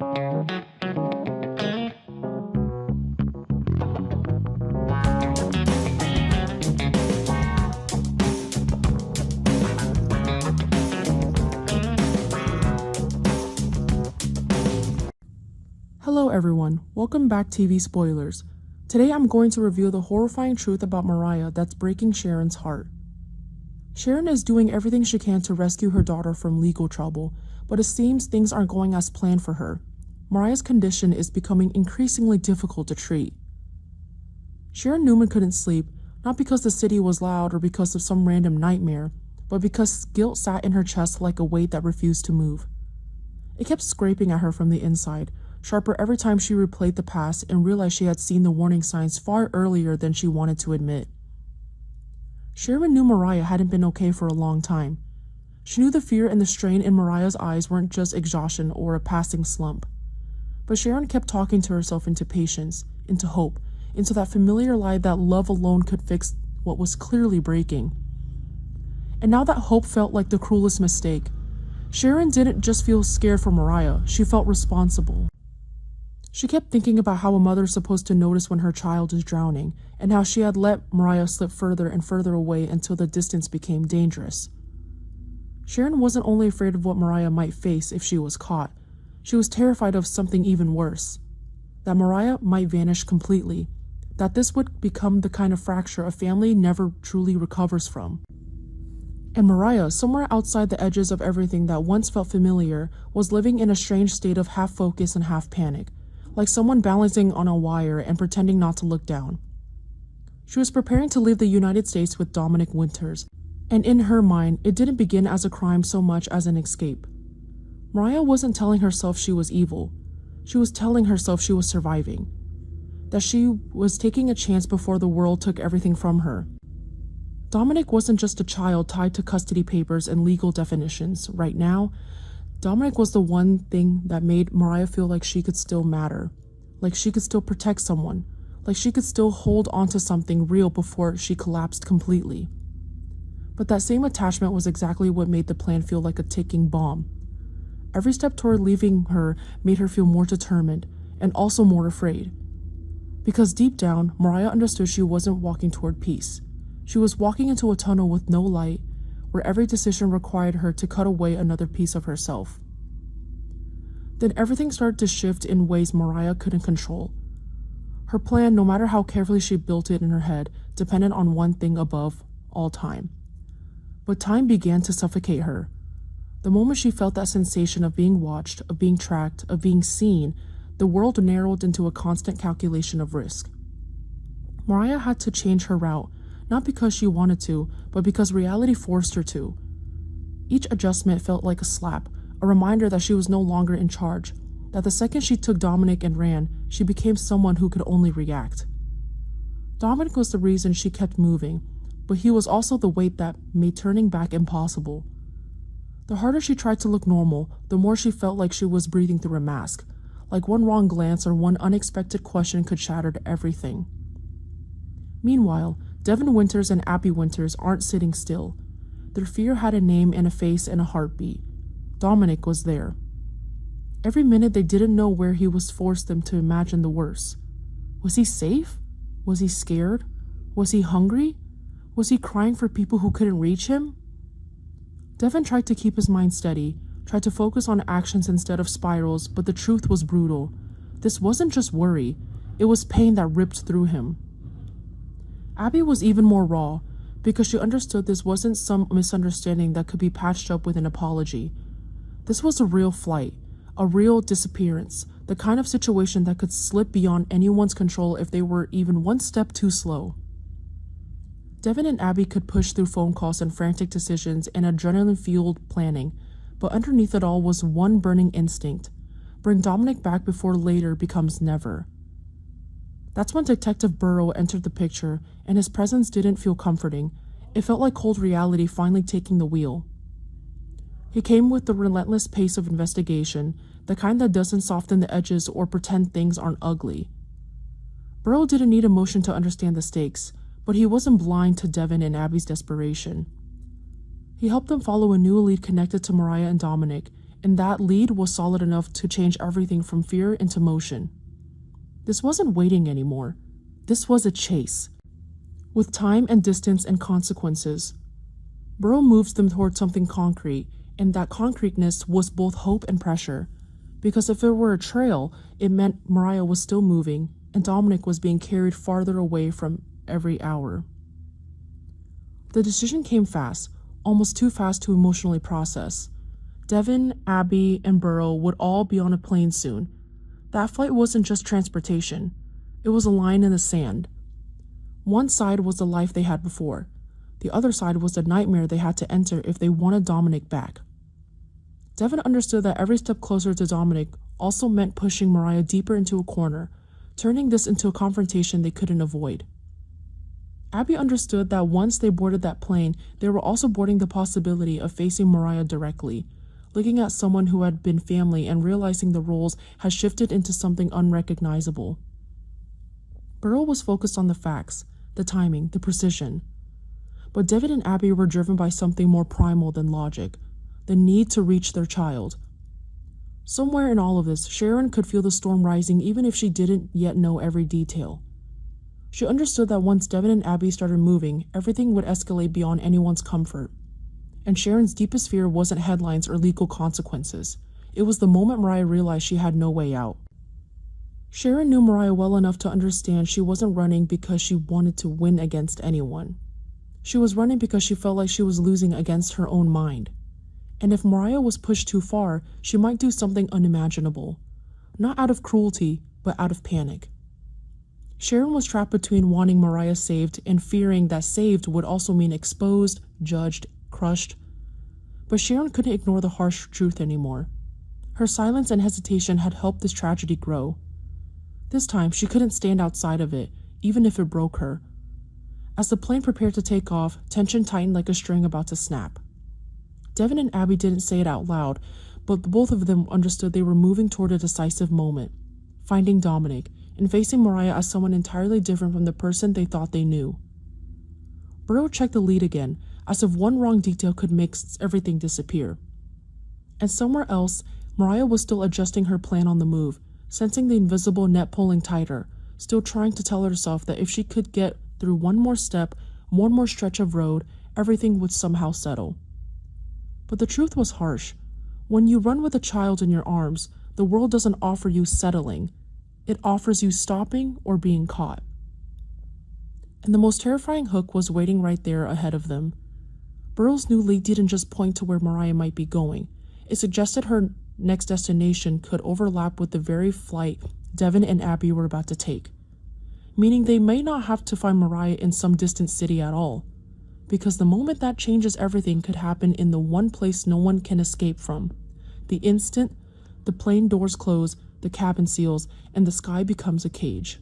Hello everyone, welcome back TV Spoilers. Today I'm going to reveal the horrifying truth about Mariah that's breaking Sharon's heart. Sharon is doing everything she can to rescue her daughter from legal trouble, but it seems things aren't going as planned for her. Mariah's condition is becoming increasingly difficult to treat. Sharon Newman couldn't sleep, not because the city was loud or because of some random nightmare, but because guilt sat in her chest like a weight that refused to move. It kept scraping at her from the inside, sharper every time she replayed the past and realized she had seen the warning signs far earlier than she wanted to admit. Sharon knew Mariah hadn't been okay for a long time. She knew the fear and the strain in Mariah's eyes weren't just exhaustion or a passing slump. But Sharon kept talking to herself into patience, into hope, into that familiar lie that love alone could fix what was clearly breaking. And now that hope felt like the cruelest mistake. Sharon didn't just feel scared for Mariah, she felt responsible. She kept thinking about how a mother is supposed to notice when her child is drowning, and how she had let Mariah slip further and further away until the distance became dangerous. Sharon wasn't only afraid of what Mariah might face if she was caught, she was terrified of something even worse. That Mariah might vanish completely, that this would become the kind of fracture a family never truly recovers from. And Mariah, somewhere outside the edges of everything that once felt familiar, was living in a strange state of half focus and half panic, like someone balancing on a wire and pretending not to look down. She was preparing to leave the United States with Dominic Winters, and in her mind, it didn't begin as a crime so much as an escape. Mariah wasn't telling herself she was evil. She was telling herself she was surviving, that she was taking a chance before the world took everything from her. Dominic wasn't just a child tied to custody papers and legal definitions. Right now, Dominic was the one thing that made Mariah feel like she could still matter, like she could still protect someone, like she could still hold onto something real before she collapsed completely. But that same attachment was exactly what made the plan feel like a ticking bomb. Every step toward leaving her made her feel more determined and also more afraid. Because deep down, Mariah understood she wasn't walking toward peace. She was walking into a tunnel with no light, where every decision required her to cut away another piece of herself. Then everything started to shift in ways Mariah couldn't control. Her plan, no matter how carefully she built it in her head, depended on one thing above all time. But time began to suffocate her. The moment she felt that sensation of being watched, of being tracked, of being seen, the world narrowed into a constant calculation of risk. Mariah had to change her route, not because she wanted to, but because reality forced her to. Each adjustment felt like a slap, a reminder that she was no longer in charge, that the second she took Dominic and ran, she became someone who could only react. Dominic was the reason she kept moving, but he was also the weight that made turning back impossible. The harder she tried to look normal, the more she felt like she was breathing through a mask, like one wrong glance or one unexpected question could shatter everything. Meanwhile, Devin Winters and Abby Winters aren't sitting still. Their fear had a name and a face and a heartbeat. Dominic was there. Every minute they didn't know where he was forced them to imagine the worst. Was he safe? Was he scared? Was he hungry? Was he crying for people who couldn't reach him? Devin tried to keep his mind steady, tried to focus on actions instead of spirals, but the truth was brutal. This wasn't just worry, it was pain that ripped through him. Abby was even more raw, because she understood this wasn't some misunderstanding that could be patched up with an apology. This was a real flight, a real disappearance, the kind of situation that could slip beyond anyone's control if they were even one step too slow. Devin and Abby could push through phone calls and frantic decisions and adrenaline-fueled planning, but underneath it all was one burning instinct: bring Dominic back before later becomes never. That's when Detective Burrow entered the picture, and his presence didn't feel comforting. It felt like cold reality finally taking the wheel. He came with the relentless pace of investigation, the kind that doesn't soften the edges or pretend things aren't ugly. Burrow didn't need emotion to understand the stakes, but he wasn't blind to Devin and Abby's desperation. He helped them follow a new lead connected to Mariah and Dominic, and that lead was solid enough to change everything from fear into motion. This wasn't waiting anymore. This was a chase, with time and distance and consequences. Burrow moves them toward something concrete, and that concreteness was both hope and pressure, because if it were a trail, it meant Mariah was still moving, and Dominic was being carried farther away from every hour. The decision came fast, almost too fast to emotionally process. Devin, Abby, and Burrow would all be on a plane soon. That flight wasn't just transportation. It was a line in the sand. One side was the life they had before. The other side was the nightmare they had to enter if they wanted Dominic back. Devin understood that every step closer to Dominic also meant pushing Mariah deeper into a corner, turning this into a confrontation they couldn't avoid. Abby understood that once they boarded that plane, they were also boarding the possibility of facing Mariah directly, looking at someone who had been family and realizing the roles had shifted into something unrecognizable. Burrow was focused on the facts, the timing, the precision. But Devin and Abby were driven by something more primal than logic, the need to reach their child. Somewhere in all of this, Sharon could feel the storm rising even if she didn't yet know every detail. She understood that once Devin and Abby started moving, everything would escalate beyond anyone's comfort. And Sharon's deepest fear wasn't headlines or legal consequences. It was the moment Mariah realized she had no way out. Sharon knew Mariah well enough to understand she wasn't running because she wanted to win against anyone. She was running because she felt like she was losing against her own mind. And if Mariah was pushed too far, she might do something unimaginable. Not out of cruelty, but out of panic. Sharon was trapped between wanting Mariah saved and fearing that saved would also mean exposed, judged, crushed. But Sharon couldn't ignore the harsh truth anymore. Her silence and hesitation had helped this tragedy grow. This time, she couldn't stand outside of it, even if it broke her. As the plane prepared to take off, tension tightened like a string about to snap. Devin and Abby didn't say it out loud, but both of them understood they were moving toward a decisive moment, finding Dominic, and facing Mariah as someone entirely different from the person they thought they knew. Burrow checked the lead again, as if one wrong detail could make everything disappear. And somewhere else, Mariah was still adjusting her plan on the move, sensing the invisible net pulling tighter, still trying to tell herself that if she could get through one more step, one more stretch of road, everything would somehow settle. But the truth was harsh. When you run with a child in your arms, the world doesn't offer you settling. It offers you stopping or being caught. And the most terrifying hook was waiting right there ahead of them. Burrow's new lead didn't just point to where Mariah might be going. It suggested her next destination could overlap with the very flight Devin and Abby were about to take, meaning they may not have to find Mariah in some distant city at all, because the moment that changes everything could happen in the one place no one can escape from. The instant the plane doors close, the cabin seals, and the sky becomes a cage.